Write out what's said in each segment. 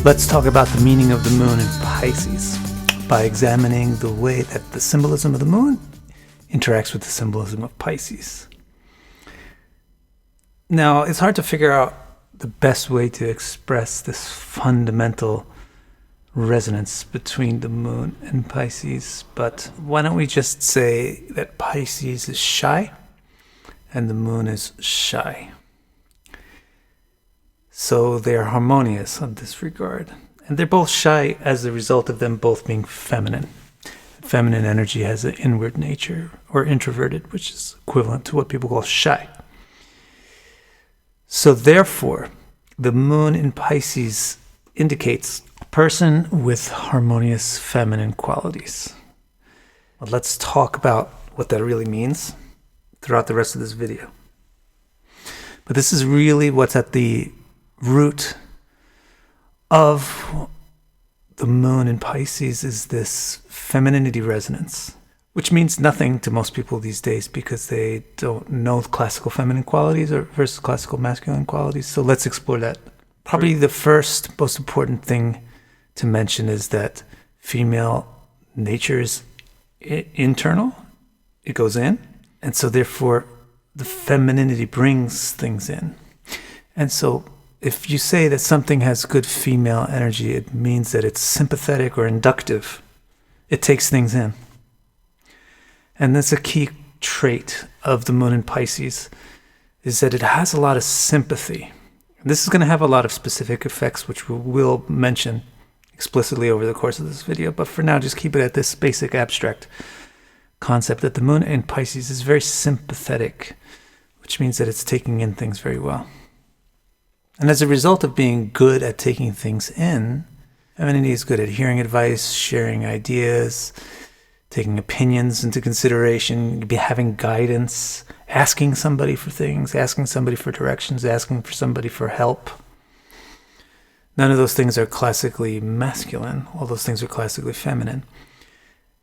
Let's talk about the meaning of the moon in Pisces by examining the way that the symbolism of the moon interacts with the symbolism of Pisces. Now, it's hard to figure out the best way to express this fundamental resonance between the moon and Pisces, but why don't we just say that Pisces is shy and the moon is shy. So they are harmonious on this regard. And they're both shy as a result of them both being feminine. Feminine energy has an inward nature, or introverted, which is equivalent to what people call shy. So therefore, the moon in Pisces indicates a person with harmonious feminine qualities. Well, let's talk about what that really means throughout the rest of this video. But this is really what's at the root of the moon in Pisces, is this femininity resonance, which means nothing to most people these days because they don't know classical feminine qualities versus classical masculine qualities. So let's explore that. Probably the first most important thing to mention is that female nature is internal. It goes in. And so therefore the femininity brings things in. And so if you say that something has good female energy, it means that it's sympathetic or inductive. It takes things in. And that's a key trait of the moon in Pisces, is that it has a lot of sympathy. This is going to have a lot of specific effects, which we will mention explicitly over the course of this video. But for now, just keep it at this basic abstract concept that the moon in Pisces is very sympathetic, which means that it's taking in things very well. And as a result of being good at taking things in, femininity is good at hearing advice, sharing ideas, taking opinions into consideration, having guidance, asking somebody for things, asking somebody for directions, asking for somebody for help. None of those things are classically masculine. All those things are classically feminine.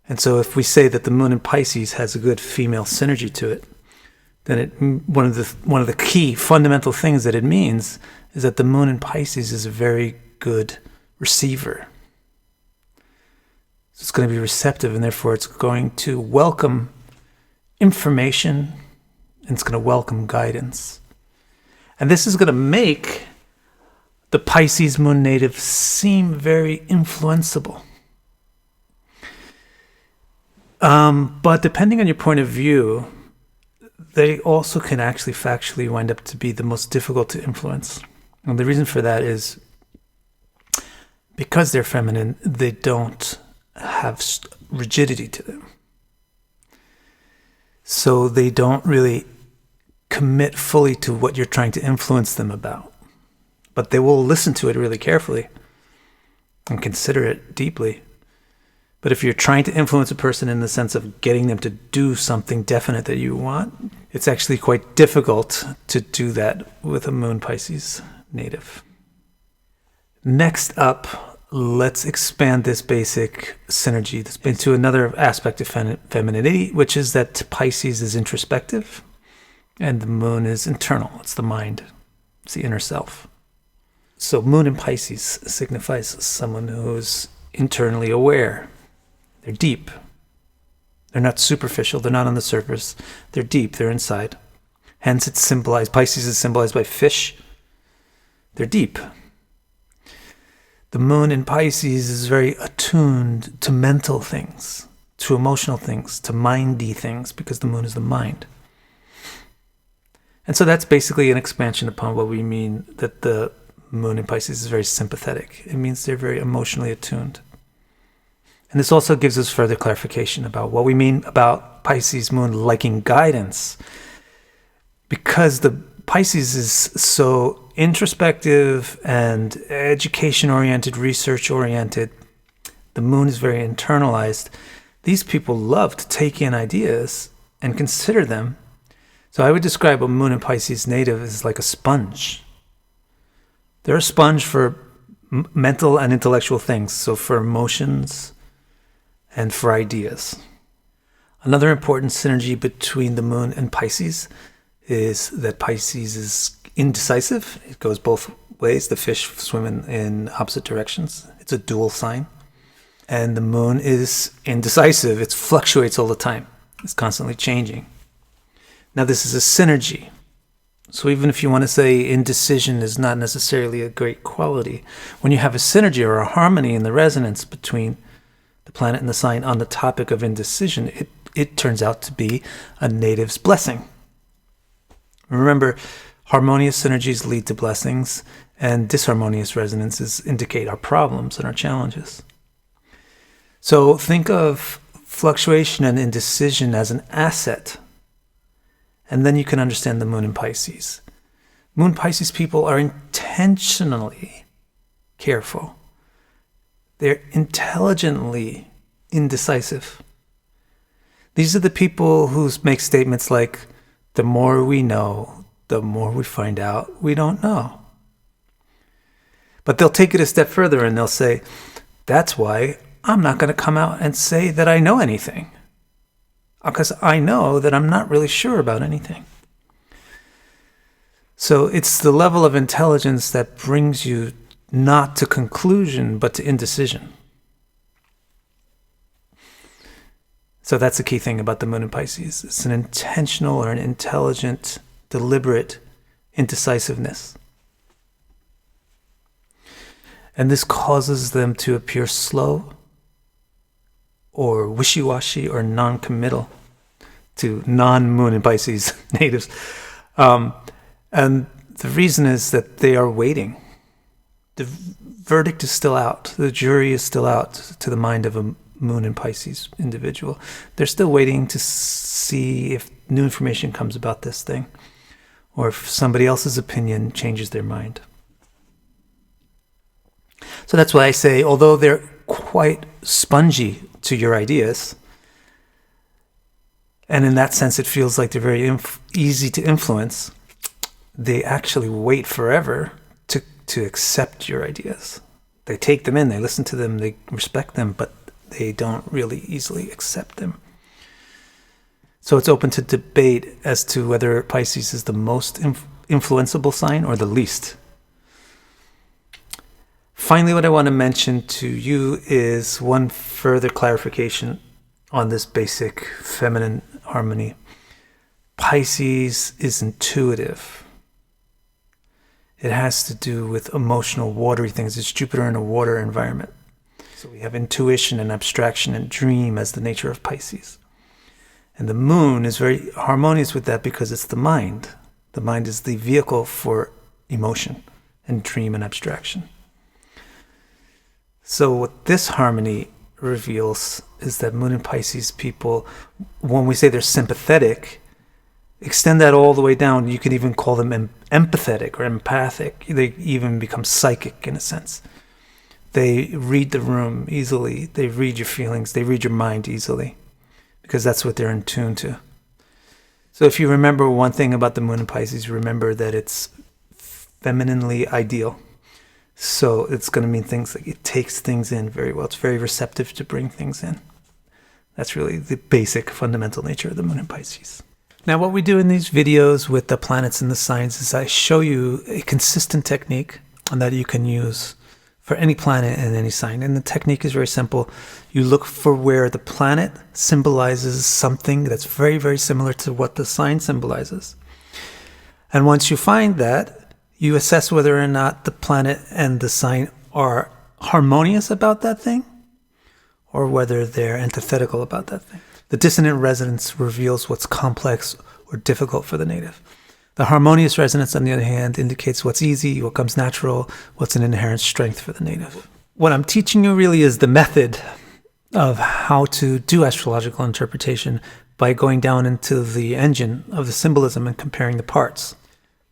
And so if we say that the moon in Pisces has a good female synergy to it, then one of the key fundamental things that it means is that the moon in Pisces is a very good receiver. So it's going to be receptive, and therefore it's going to welcome information, and it's going to welcome guidance. And this is going to make the Pisces moon native seem very influenceable. But depending on your point of view, they also can actually factually wind up to be the most difficult to influence. And the reason for that is because they're feminine, they don't have rigidity to them. So they don't really commit fully to what you're trying to influence them about. But they will listen to it really carefully and consider it deeply. But if you're trying to influence a person in the sense of getting them to do something definite that you want, it's actually quite difficult to do that with a moon Pisces native. Next up, let's expand this basic synergy into another aspect of femininity, which is that Pisces is introspective and the moon is internal. It's the mind. It's the inner self. So moon in Pisces signifies someone who's internally aware. They're deep. They're not superficial. They're not on the surface. They're deep. They're inside. Hence, Pisces is symbolized by fish. They're deep. The moon in Pisces is very attuned to mental things, to emotional things, to mindy things, because the moon is the mind. And so that's basically an expansion upon what we mean that the moon in Pisces is very sympathetic. It means they're very emotionally attuned. And this also gives us further clarification about what we mean about Pisces moon liking guidance. Because the Pisces is so introspective and education-oriented, research-oriented, the moon is very internalized. These people love to take in ideas and consider them. So I would describe a moon in Pisces native as like a sponge. They're a sponge for mental and intellectual things, so for emotions and for ideas. Another important synergy between the moon and Pisces is that Pisces is indecisive. It goes both ways. The fish swim in opposite directions. It's a dual sign. And the moon is indecisive. It fluctuates all the time. It's constantly changing. Now this is a synergy. So even if you want to say indecision is not necessarily a great quality, when you have a synergy or a harmony in the resonance between the planet and the sign on the topic of indecision, it turns out to be a native's blessing. Remember, harmonious synergies lead to blessings, and disharmonious resonances indicate our problems and our challenges. So think of fluctuation and indecision as an asset, and then you can understand the moon in Pisces. Moon Pisces people are intentionally careful. They're intelligently indecisive. These are the people who make statements like, the more we know, the more we find out we don't know. But they'll take it a step further and they'll say, that's why I'm not going to come out and say that I know anything, because I know that I'm not really sure about anything. So it's the level of intelligence that brings you not to conclusion, but to indecision. So that's the key thing about the moon in Pisces. It's an intentional or an intelligent, deliberate indecisiveness. And this causes them to appear slow or wishy-washy or non-committal to non-moon in Pisces natives. And the reason is that they are waiting. The verdict is still out. The jury is still out to the mind of a moon in Pisces individual. They're still waiting to see if new information comes about this thing, or if somebody else's opinion changes their mind. So that's why I say, although they're quite spongy to your ideas, and in that sense it feels like they're very easy to influence, they actually wait forever to accept your ideas. They take them in, they listen to them, they respect them, but they don't really easily accept them. So it's open to debate as to whether Pisces is the most influenceable sign or the least. Finally, what I want to mention to you is one further clarification on this basic feminine harmony. Pisces is intuitive. It has to do with emotional, watery things. It's Jupiter in a water environment. So we have intuition and abstraction and dream as the nature of Pisces. And the moon is very harmonious with that because it's the mind. The mind is the vehicle for emotion and dream and abstraction. So what this harmony reveals is that moon and Pisces people, when we say they're sympathetic, extend that all the way down. You could even call them empathetic or empathic. They even become psychic in a sense. They read the room easily. They read your feelings. They read your mind easily because that's what they're in tune to. So if you remember one thing about the moon in Pisces, remember that it's femininely ideal. So it's going to mean things like it takes things in very well. It's very receptive to bring things in. That's really the basic fundamental nature of the moon in Pisces. Now what we do in these videos with the planets and the signs is I show you a consistent technique that you can use for any planet and any sign. And the technique is very simple. You look for where the planet symbolizes something that's very, very similar to what the sign symbolizes. And once you find that, you assess whether or not the planet and the sign are harmonious about that thing or whether they're antithetical about that thing. The dissonant resonance reveals what's complex or difficult for the native. The harmonious resonance, on the other hand, indicates what's easy, what comes natural, what's an inherent strength for the native. What I'm teaching you really is the method of how to do astrological interpretation by going down into the engine of the symbolism and comparing the parts.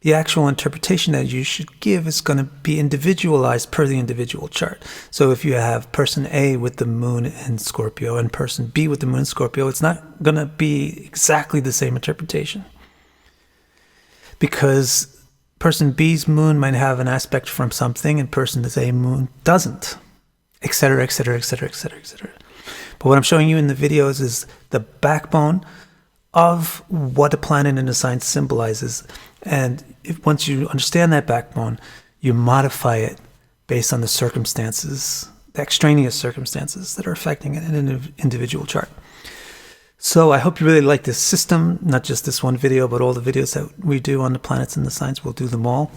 The actual interpretation that you should give is going to be individualized per the individual chart. So if you have person A with the moon in Scorpio and person B with the moon in Scorpio, it's not going to be exactly the same interpretation. Because person B's moon might have an aspect from something and person A's moon doesn't, etc., etc., etc., etc., etc. But what I'm showing you in the videos is the backbone of what a planet in a sign symbolizes. And once you understand that backbone, you modify it based on the circumstances, the extraneous circumstances that are affecting an individual chart. So I hope you really like this system, not just this one video, but all the videos that we do on the planets and the signs. We'll do them all.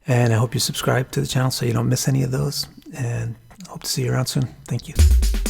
And I hope you subscribe to the channel so you don't miss any of those. And I hope to see you around soon. Thank you.